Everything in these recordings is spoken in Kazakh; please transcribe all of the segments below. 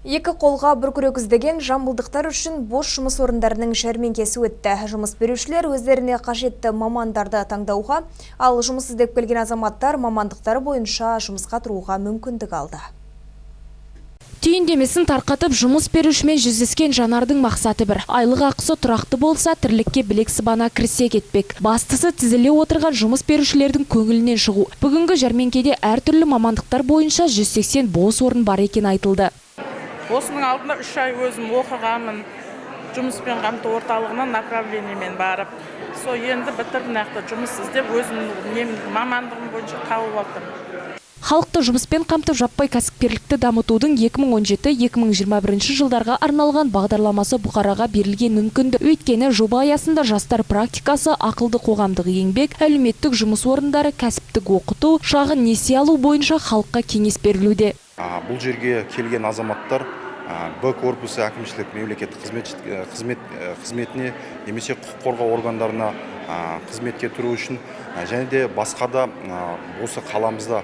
Екі қолға бір күрек іздеген жамбылдықтар үшін бос жұмыс орындарының жәрмеңкесі өтті. Жұмыс берушілер өздеріне қажетті мамандарды таңдауға, ал жұмыс іздеп келген азаматтар мамандықтары бойынша жұмысқа тұруға мүмкіндік алды. Түйіндемесін тарқатып жұмыс берушімен жүздескен Жанардың мақсаты бір. Айлық ақысы тұрақты болса, тірлікке білек сыбана кірісе кетпек. Бастысы тізіле отырған жұмыс берушілердің көңілінен шығу. Бүгінгі жәрмеңкеде әртүрлі мамандықтар бойынша 180 бос орын бар екен айтылды. Осының алдында 3 ай өзім оқығанмын, жұмыспен қамту орталығынан направлениемен барып. Сол енді бітіріп нақты жұмыс іздеп өзім мамандығым бойынша тауып алдым. Халықты жұмыспен қамтып жаппай кәсіпкерлікті дамытудың 2017-2021 жылдарға арналған бағдарламасы бұқараға берілген мүмкінді. Өйткені жоба аясында жастар практикасы, ақылды қоғамдық еңбек, әлеуметтік жұмыс орындары, кәсіптік оқыту, шағын несие алу бойынша халыққа кеңес берілуде. Бұл жерге келген азаматтар Б корпусы әкімшілік мемлекеттік қызметіне немесе құқық қорғау органдарына қызметке тұру үшін және де басқа да осы қаламызда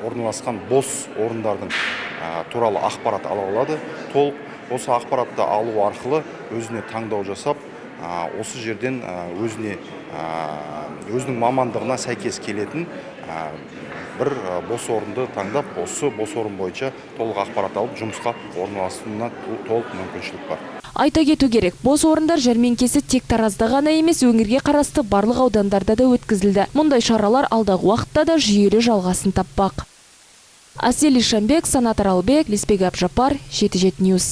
орналасқан бос орындардың туралы ақпарат ала алады. Толық осы ақпаратты алу арқылы өзіне таңдау жасап, осы жерден өзінің мамандығына сәйкес келетін бір бос орынды таңдап, осы бос орын бойынша толық ақпарат алып, жұмысқа орналасуына толық мүмкіншілік бар. Айта кету керек, бос орындар жәрмеңкесі тек Таразда ғана емес, өңірге қарасты барлық аудандарда да өткізілді. Мұндай шаралар алдағы уақытта да жүйелі жалғасын таппақ. Асел Ишанбек, Санат Аралбек, Леспек Абжапар, 7/7 News.